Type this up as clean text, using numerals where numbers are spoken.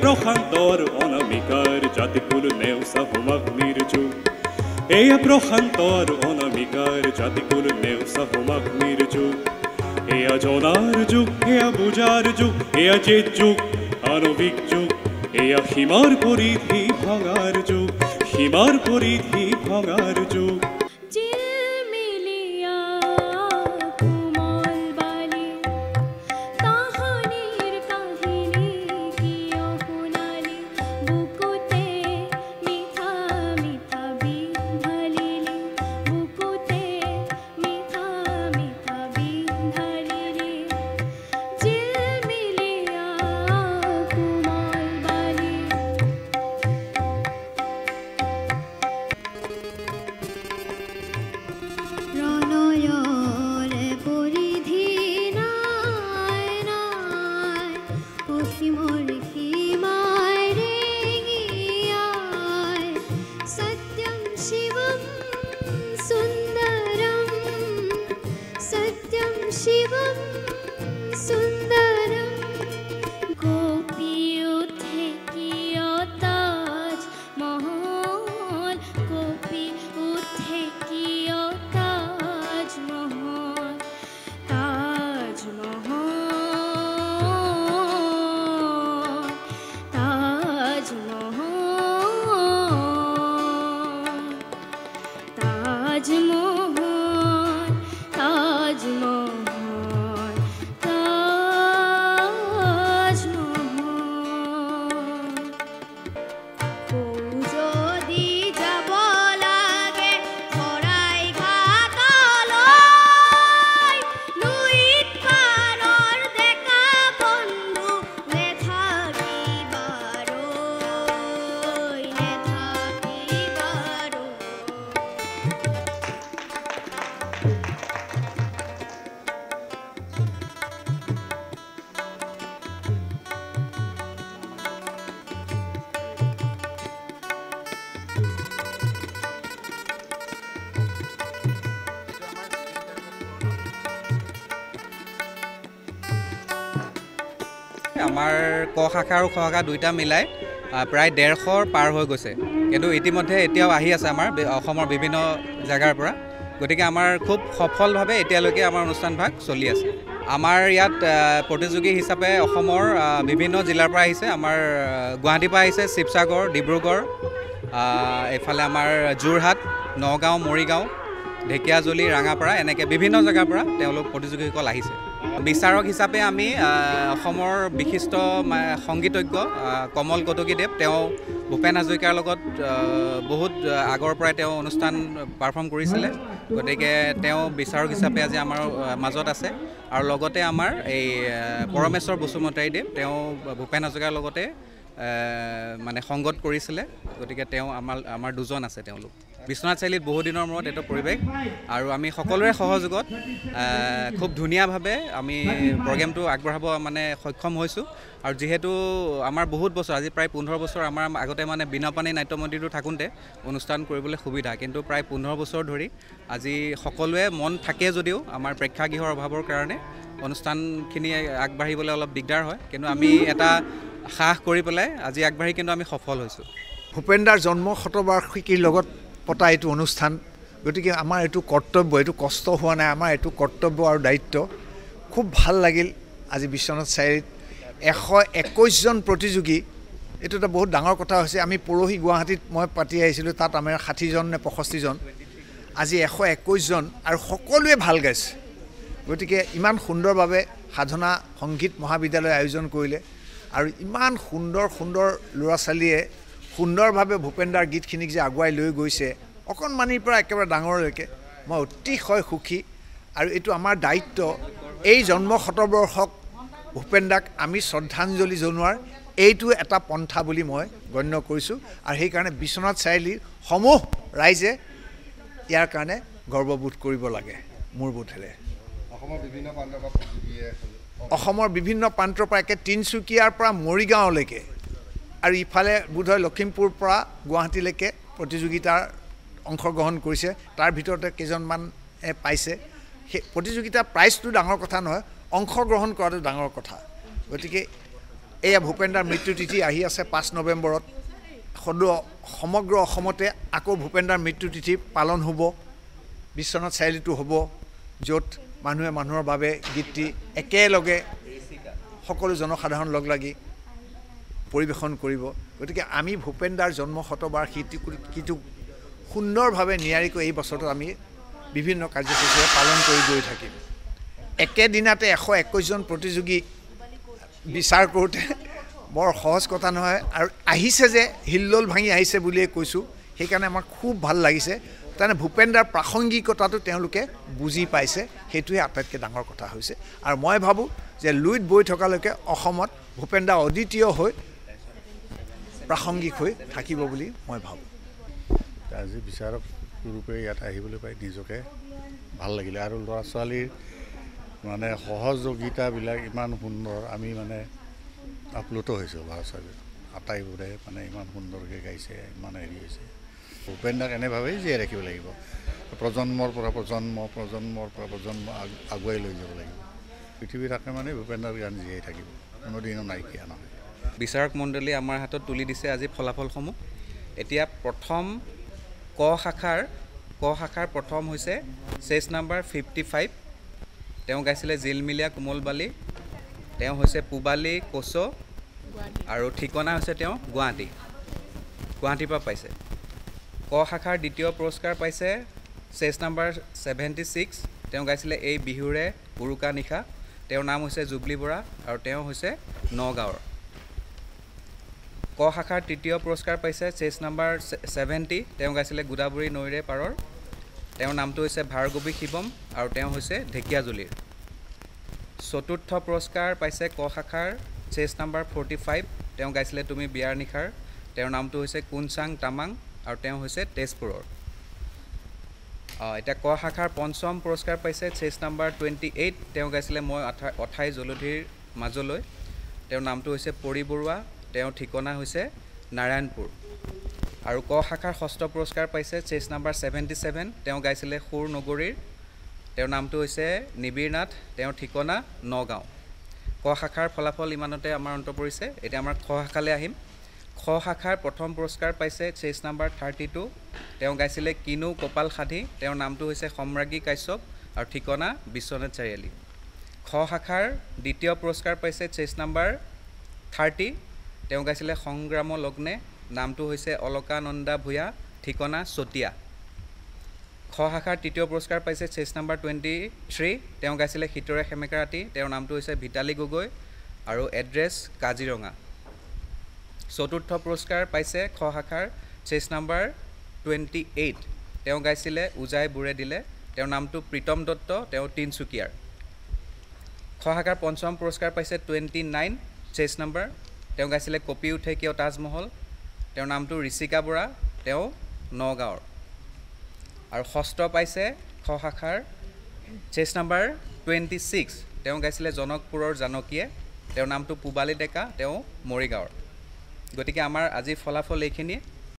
প্ৰশান্তৰ অনামিকাৰ জাতিকুল নেওচা হোমাগ্নিৰ যুগ এয়া প্ৰশান্তৰ অনামিকাৰ জাতিকুল নেওচা হোমাগ্নিৰ যুগ এয়া জনাৰ যুগ এয়া বুজাৰ যুগ এয়া জেদ যুগ আণৱিক যুগ এয়া সীমাৰ পৰিধি ভঙাৰ যুগ সীমাৰ পৰিধি ভঙাৰ যুগ আমাৰ ক শাখা আৰু খ শাখা দুইটা মিলাই প্ৰায় 150 পাৰ হৈ গৈছে কিন্তু ইতিমধ্যে এতিয়াও আহি আছে আমাৰ অসমৰ বিভিন্ন জায়গাৰ পৰা গতিকে আমাৰ খুব সফলভাৱে এতিয়ালৈকে আমাৰ অনুষ্ঠানভাগ চলি আছে আমাৰ ইয়াত প্ৰতিযোগী হিচাপে অসমৰ বিভিন্ন জিলাৰ পৰা আহিছে আমাৰ গুৱাহাটীৰ পৰা আহিছে শিৱসাগৰ ডিব্ৰুগড় এফালে আমাৰ যোৰহাট নগাঁও মৰিগাঁও ঢেকিয়াজুলি ৰাঙাপাৰা এনেকৈ বিভিন্ন জায়গাৰ পৰা তেওঁলোক প্ৰতিযোগীসকল আহিছে বিচাৰক হিচাপে আমি অসমৰ বিশিষ্ট সংগীতজ্ঞ কমল কটকীদেৱ তেওঁ ভূপেন হাজৰিকাৰ লগত বহুত আগৰ পৰাই তেওঁ অনুষ্ঠান পাৰফৰ্ম কৰিছিলে গতিকে তেওঁ বিচাৰক হিচাপে আজি আমাৰ মাজত আছে আৰু লগতে আমাৰ এই পৰমেশ্বৰ বসুমতাৰীদেৱ তেওঁ ভূপেন হাজৰিকাৰ লগতে মানে সংগত কৰিছিলে গতিকে তেওঁ আমাৰ দুজন আছে তেওঁলোক বিশ্বনাথ চাৰিআলিত বহু দিনৰ মূৰত এটা পৰিৱেশ আৰু আমি সকলোৰে সহযোগত খুব ধুনীয়াভাৱে আমি প্ৰগ্ৰেমটো আগবঢ়াব মানে সক্ষম হৈছোঁ আৰু যেহেতু আমাৰ বহুত বছৰ আজি প্ৰায় 15 বছৰ আমাৰ আগতে মানে বিনাপানী নাট্য মন্দিৰটো থাকোঁতে অনুষ্ঠান কৰিবলৈ সুবিধা কিন্তু প্ৰায় 15 বছৰ ধৰি আজি সকলোৱে মন থাকে যদিও আমাৰ প্ৰেক্ষাগৃহৰ অভাৱৰ কাৰণে অনুষ্ঠানখিনি আগবাঢ়িবলৈ অলপ দিগদাৰ হয় কিন্তু আমি এটা সাহস কৰি পেলাই আজি আগবাঢ়ি কিন্তু আমি সফল হৈছোঁ ভূপেনদাৰ জন্ম শতবাৰ্ষিকীৰ লগত পতা এইটো অনুষ্ঠান গতিকে আমাৰ এইটো কৰ্তব্য এইটো কষ্ট হোৱা নাই আমাৰ এইটো কৰ্তব্য আৰু দায়িত্ব খুব ভাল লাগিল আজি বিশ্বনাথ চাৰিআলিত 121 জন প্ৰতিযোগী এইটো এটা বহুত ডাঙৰ কথা হৈছে আমি পৰহি গুৱাহাটীত মই পাতি আহিছিলোঁ তাত আমাৰ 60 জন নে 65 জন আজি 121 জন আৰু সকলোৱে ভাল গাইছে গতিকে ইমান সুন্দৰভাৱে সাধনা সংগীত মহাবিদ্যালয় আয়োজন কৰিলে আৰু ইমান সুন্দৰ সুন্দৰ ল'ৰা ছোৱালীয়ে সুন্দৰভাৱে ভূপেনদাৰ গীতখিনিক যে আগুৱাই লৈ গৈছে অকণমানিৰ পৰা একেবাৰে ডাঙৰলৈকে মই অতিশয় সুখী আৰু এইটো আমাৰ দায়িত্ব এই জন্ম শতবৰ্ষক ভূপেনদাক আমি শ্ৰদ্ধাঞ্জলি জনোৱাৰ এইটো এটা পন্থা বুলি মই গণ্য কৰিছোঁ আৰু সেইকাৰণে বিশ্বনাথ চাৰিআলিৰ সমূহ ৰাইজে ইয়াৰ কাৰণে গৰ্ববোধ কৰিব লাগে মোৰ বোধেৰে অসমৰ বিভিন্ন প্ৰান্তৰ পৰা একে তিনিচুকীয়াৰ পৰা মৰিগাঁৱলৈকে আৰু ইফালে বোধহয় লখিমপুৰৰ পৰা গুৱাহাটীলৈকে প্ৰতিযোগিতাৰ অংশগ্ৰহণ কৰিছে তাৰ ভিতৰতে কেইজনমান পাইছে সেই প্ৰতিযোগিতাৰ প্ৰাইজটো ডাঙৰ কথা নহয় অংশগ্ৰহণ কৰাটো ডাঙৰ কথা গতিকে এয়া ভূপেনদাৰ মৃত্যুতিথি আহি আছে 5 নৱেম্বৰত সমগ্ৰ অসমতে আকৌ ভূপেনদাৰ মৃত্যুতিথি পালন হ'ব বিশ্বনাথ চাৰিআলিটো হ'ব য'ত মানুহে মানুহৰ বাবে গীতটি একেলগে সকলো জনসাধাৰণ লগ লাগি পৰিৱেশন কৰিব গতিকে আমি ভূপেনদাৰ জন্ম শতবাৰ্ষিকীটো সুন্দৰভাৱে নিয়াৰিকৈ এই বছৰটো আমি বিভিন্ন কাৰ্যসূচীৰে পালন কৰি গৈ থাকিম একেদিনাতে 121 জন প্ৰতিযোগী বিচাৰ কৰোঁতে বৰ সহজ কথা নহয় আৰু আহিছে যে হিল্লোল ভাঙি আহিছে বুলিয়ে কৈছোঁ সেইকাৰণে আমাৰ খুব ভাল লাগিছে তাৰমানে ভূপেনদাৰ প্ৰাসংগিকতাটো তেওঁলোকে বুজি পাইছে সেইটোৱে আটাইতকৈ ডাঙৰ কথা হৈছে আৰু মই ভাবোঁ যে লুইত বৈ থকালৈকে অসমত ভূপেনদা অদ্বিতীয় হৈ প্ৰাসংগিক হৈ থাকিব বুলি মই ভাবোঁ আজি বিচাৰক ৰূপে ইয়াত আহিবলৈ পাই নিজকে ভাল লাগিলে আৰু ল'ৰা ছোৱালীৰ মানে সহযোগিতাবিলাক ইমান সুন্দৰ আমি মানে আপ্লুত হৈছোঁ ল'ৰা ছোৱালী আটাইবোৰে মানে ইমান সুন্দৰকৈ গাইছে ইমান হেৰি হৈছে ভূপেনদাক এনেভাৱেই জীয়াই ৰাখিব লাগিব প্ৰজন্মৰ পৰা প্ৰজন্ম আগুৱাই লৈ যাব লাগিব পৃথিৱীৰ থাকে মানে ভূপেনদাৰ গান জীয়াই থাকিব কোনোদিনো নাইকিয়া নহয় বিচাৰক মণ্ডলী আমাৰ হাতত তুলি দিছে আজি ফলাফলসমূহ এতিয়া প্ৰথম ক শাখাৰ প্ৰথম হৈছে চেছ নাম্বাৰ 55 তেওঁ গাইছিলে জিলমিলীয়া কোমল বালি তেওঁ হৈছে পুবালী কোচো আৰু ঠিকনা হৈছে তেওঁ গুৱাহাটীৰ পৰা পাইছে ক শাখাৰ দ্বিতীয় পুৰস্কাৰ পাইছে চেছ নাম্বাৰ 76 তেওঁ গাইছিলে এই বিহুৰে উৰুকা নিশা তেওঁৰ নাম হৈছে জুবলি বৰা আৰু তেওঁ হৈছে নগাঁৱৰ ক শাখাৰ তৃতীয় পুৰস্কাৰ পাইছে চেছ নাম্বাৰ 70 তেওঁ গাইছিলে গোদাবৰী নৈৰে পাৰৰ তেওঁৰ নামটো হৈছে ভাৰ্গৱী শিৱম আৰু তেওঁ হৈছে ঢেকীয়াজুলিৰ চতুৰ্থ পুৰস্কাৰ পাইছে ক শাখাৰ চেছ নাম্বাৰ 45 তেওঁ গাইছিলে তুমি বিয়াৰ নিশাৰ তেওঁৰ নামটো হৈছে কুনচাং তামাং আৰু তেওঁ হৈছে তেজপুৰৰ এতিয়া ক শাখাৰ পঞ্চম পুৰস্কাৰ পাইছে চেছ নাম্বাৰ 28 তেওঁ গাইছিলে মই অঠাই জলধিৰ মাজলৈ তেওঁৰ নামটো হৈছে পৰি বৰুৱা তেওঁ ঠিকনা হৈছে নাৰায়ণপুৰ আৰু ক শাখাৰ ষষ্ঠ পুৰস্কাৰ পাইছে চেছ নাম্বাৰ 77 তেওঁ গাইছিলে সুৰ নগৰীৰ তেওঁৰ নামটো হৈছে নিবিৰ নাথ তেওঁৰ ঠিকনা নগাঁও ক শাখাৰ ফলাফল ইমানতে আমাৰ অন্ত পৰিছে এতিয়া আমাৰ খ শাখালৈ আহিম খ শাখাৰ প্ৰথম পুৰস্কাৰ পাইছে চেছ নাম্বাৰ 32 তেওঁ গাইছিলে কিনু কপাল সাধি তেওঁৰ নামটো হৈছে সম্ৰাগী কাশ্যপ আৰু ঠিকনা বিশ্বনাথ চাৰিআলি খ শাখাৰ দ্বিতীয় পুৰস্কাৰ পাইছে চেছ নাম্বাৰ 30 তেওঁ গাইছিলে সংগ্ৰাম লগ্নে নামটো হৈছে অলকানন্দা ভূঞা ঠিকনা চতিয়া খ শাখাৰ তৃতীয় পুৰস্কাৰ পাইছে চেছ নাম্বাৰ 23 তেওঁ গাইছিলে শীতৰে সেমেকা ৰাতি তেওঁৰ নামটো হৈছে ভিতালী গগৈ আৰু এড্ৰেছ কাজিৰঙা চতুৰ্থ পুৰস্কাৰ পাইছে খ শাখাৰ চেছ নাম্বাৰ 28 তেওঁ গাইছিলে উজাই বুৰে দিলে তেওঁৰ নামটো প্ৰীতম দত্ত তেওঁ তিনচুকীয়াৰ খ শাখাৰ পঞ্চম পুৰস্কাৰ পাইছে 29 চেছ নাম্বাৰ তেওঁ গাইছিলে কপি উঠে কিয় তাজমহল তেওঁৰ নামটো ঋষিকা বৰা তেওঁ নগাঁৱৰ আৰু ষষ্ঠ পাইছে খ শাখাৰ চেছ নাম্বাৰ 26 তেওঁ গাইছিলে জনকপুৰৰ জানকীয়ে তেওঁৰ নামটো পুবালী ডেকা তেওঁ মৰিগাঁৱৰ গতিকে আমাৰ আজি ফলাফল এইখিনিয়ে